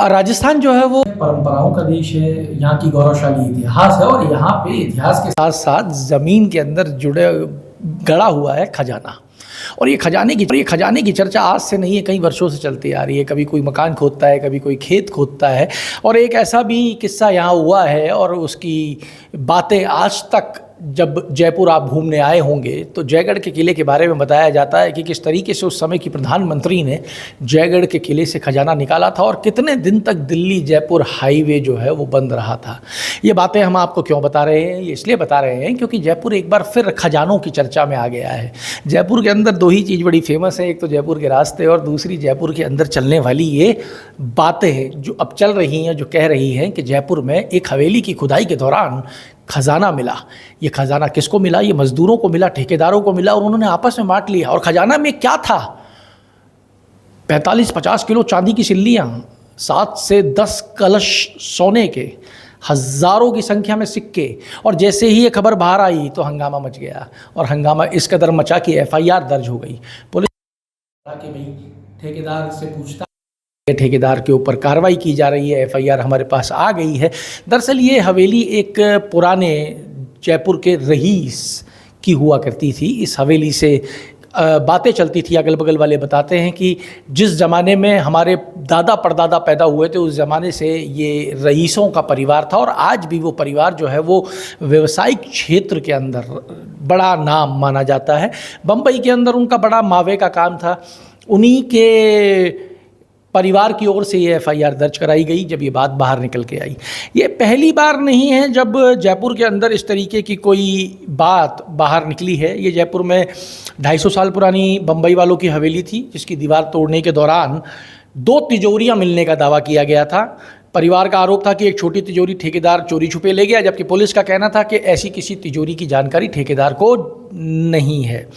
राजस्थान जो है वो परंपराओं का देश है, यहाँ की गौरवशाली इतिहास है और यहाँ पे इतिहास के साथ साथ ज़मीन के अंदर गड़ा हुआ है खजाना। और ये खजाने की चर्चा आज से नहीं है, कई वर्षों से चलती आ रही है। कभी कोई मकान खोदता है, कभी कोई खेत खोदता है। और एक ऐसा भी किस्सा यहाँ हुआ है और उसकी बातें आज तक, जब जयपुर आप घूमने आए होंगे तो जयगढ़ के किले के बारे में बताया जाता है कि किस तरीके से उस समय की प्रधानमंत्री ने जयगढ़ के किले से खजाना निकाला था और कितने दिन तक दिल्ली जयपुर हाईवे जो है वो बंद रहा था। ये बातें हम आपको क्यों बता रहे हैं? ये इसलिए बता रहे हैं क्योंकि जयपुर एक बार फिर खजानों की चर्चा में आ गया है। जयपुर के अंदर दो ही चीज़ बड़ी फेमस है, एक तो जयपुर के रास्ते और दूसरी जयपुर के अंदर चलने वाली ये बातें जो अब चल रही हैं, जो कह रही हैं कि जयपुर में एक हवेली की खुदाई के दौरान खजाना मिला। ये खजाना किसको मिला? ये मजदूरों को मिला, ठेकेदारों को मिला और उन्होंने आपस में बांट लिया। और खजाना में क्या था? 45-50 किलो चांदी की सिल्लियाँ, 7 से 10 कलश सोने के, हज़ारों की संख्या में सिक्के। और जैसे ही ये खबर बाहर आई तो हंगामा मच गया और हंगामा इस कदर मचा कि FIR दर्ज हो गई। पुलिस के भाई ठेकेदार से पूछता, ठेकेदार के ऊपर कार्रवाई की जा रही है, FIR हमारे पास आ गई है। दरअसल ये हवेली एक पुराने जयपुर के रईस की हुआ करती थी। इस हवेली से बातें चलती थी, अगल बगल वाले बताते हैं कि जिस ज़माने में हमारे दादा परदादा पैदा हुए थे उस ज़माने से ये रईसों का परिवार था और आज भी वो परिवार जो है वो व्यवसायिक क्षेत्र के अंदर बड़ा नाम माना जाता है। बम्बई के अंदर उनका बड़ा मावे का काम था, उन्हीं के परिवार की ओर से ये FIR दर्ज कराई गई जब ये बात बाहर निकल के आई। ये पहली बार नहीं है जब जयपुर के अंदर इस तरीके की कोई बात बाहर निकली है। ये जयपुर में 250 साल पुरानी बम्बई वालों की हवेली थी जिसकी दीवार तोड़ने के दौरान 2 तिजोरियां मिलने का दावा किया गया था। परिवार का आरोप था कि एक छोटी तिजोरी ठेकेदार चोरी छुपे ले गया, जबकि पुलिस का कहना था कि ऐसी किसी तिजोरी की जानकारी ठेकेदार को नहीं है।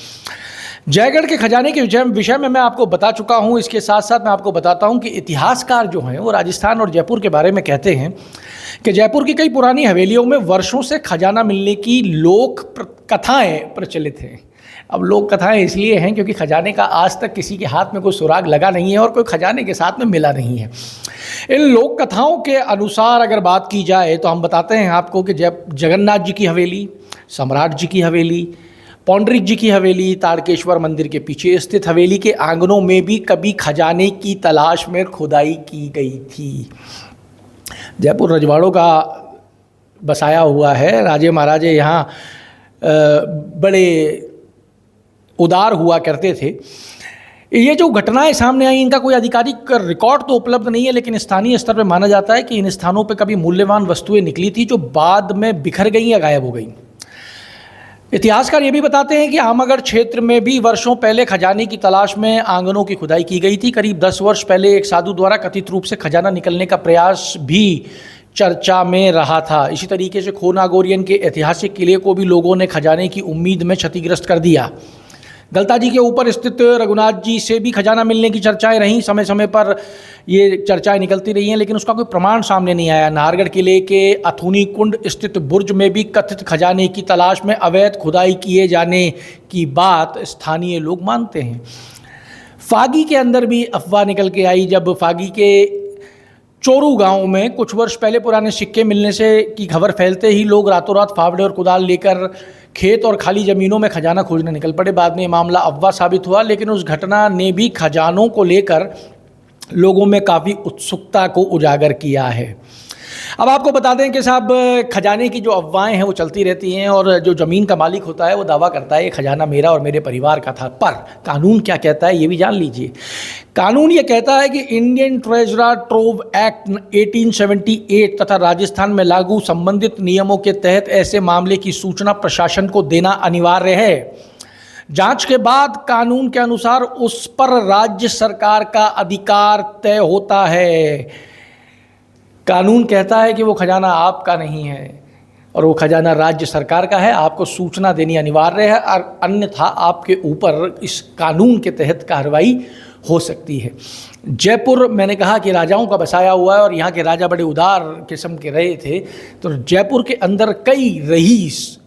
जयगढ़ के खजाने के विषय में मैं आपको बता चुका हूँ। इसके साथ साथ मैं आपको बताता हूँ कि इतिहासकार जो हैं वो राजस्थान और जयपुर के बारे में कहते हैं कि जयपुर की कई पुरानी हवेलियों में वर्षों से खजाना मिलने की लोक कथाएँ प्रचलित हैं। अब लोक कथाएँ इसलिए हैं क्योंकि खजाने का आज तक किसी के हाथ में कोई सुराग लगा नहीं है और कोई खजाने के साथ में मिला नहीं है। इन लोक कथाओं के अनुसार अगर बात की जाए तो हम बताते हैं आपको कि जगन्नाथ जी की हवेली, सम्राट जी की हवेली, पौंडरिक जी की हवेली, तारकेश्वर मंदिर के पीछे स्थित हवेली के आंगनों में भी कभी खजाने की तलाश में खुदाई की गई थी। जयपुर रजवाड़ों का बसाया हुआ है। राजे महाराजे यहाँ बड़े उदार हुआ करते थे। ये जो घटनाएं सामने आई इनका कोई आधिकारिक रिकॉर्ड तो उपलब्ध नहीं है, लेकिन स्थानीय स्तर पर माना जाता है कि इन स्थानों पर कभी मूल्यवान वस्तुएं निकली थी जो बाद में बिखर गई या गायब हो गई। इतिहासकार ये भी बताते हैं कि आमगढ़ क्षेत्र में भी वर्षों पहले खजाने की तलाश में आंगनों की खुदाई की गई थी। करीब 10 वर्ष पहले एक साधु द्वारा कथित रूप से खजाना निकलने का प्रयास भी चर्चा में रहा था। इसी तरीके से खोनागोरियन के ऐतिहासिक किले को भी लोगों ने खजाने की उम्मीद में क्षतिग्रस्त कर दिया। गलता जी के ऊपर स्थित रघुनाथ जी से भी खजाना मिलने की चर्चाएं रहीं, समय समय पर ये चर्चाएं निकलती रही हैं, लेकिन उसका कोई प्रमाण सामने नहीं आया। नाहरगढ़ किले के अथुनी कुंड स्थित बुर्ज में भी कथित खजाने की तलाश में अवैध खुदाई किए जाने की बात स्थानीय लोग मानते हैं। फागी के अंदर भी अफवाह निकल के आई जब फागी के चोरू गांव में कुछ वर्ष पहले पुराने सिक्के मिलने से की खबर फैलते ही लोग रातों रात फावड़े और कुदाल लेकर खेत और खाली ज़मीनों में खजाना खोजने निकल पड़े। बाद में ये मामला अफवाह साबित हुआ, लेकिन उस घटना ने भी खजानों को लेकर लोगों में काफ़ी उत्सुकता को उजागर किया है। अब आपको बता दें कि साहब खजाने की जो अफवाहें हैं वो चलती रहती हैं और जो ज़मीन का मालिक होता है वो दावा करता है ये खजाना मेरा और मेरे परिवार का था। पर कानून क्या कहता है ये भी जान लीजिए। कानून ये कहता है कि इंडियन ट्रेजरर ट्रोव एक्ट 1878 तथा राजस्थान में लागू संबंधित नियमों के तहत ऐसे मामले की सूचना प्रशासन को देना अनिवार्य है। जांच के बाद कानून के अनुसार उस पर राज्य सरकार का अधिकार तय होता है। कानून कहता है कि वो खजाना आपका नहीं है और वो खजाना राज्य सरकार का है, आपको सूचना देनी अनिवार्य है और अन्यथा आपके ऊपर इस कानून के तहत कार्रवाई हो सकती है। जयपुर मैंने कहा कि राजाओं का बसाया हुआ है और यहाँ के राजा बड़े उदार किस्म के रहे थे, तो जयपुर के अंदर कई रईस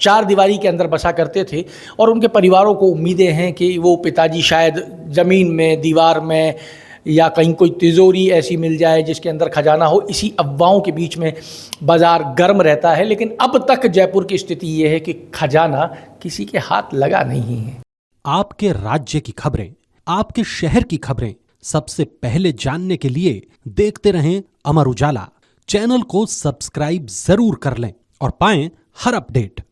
4 दीवारी के अंदर बसा करते थे और उनके परिवारों को उम्मीदें हैं कि वो पिताजी शायद ज़मीन में, दीवार में या कहीं कोई तिजोरी ऐसी मिल जाए जिसके अंदर खजाना हो, इसी अफवाहों के बीच में बाज़ार गर्म रहता है। लेकिन अब तक जयपुर की स्थिति ये है कि खजाना किसी के हाथ लगा नहीं है। आपके राज्य की खबरें, आपके शहर की खबरें सबसे पहले जानने के लिए देखते रहें अमर उजाला। चैनल को सब्सक्राइब जरूर कर लें और पाएं हर अपडेट।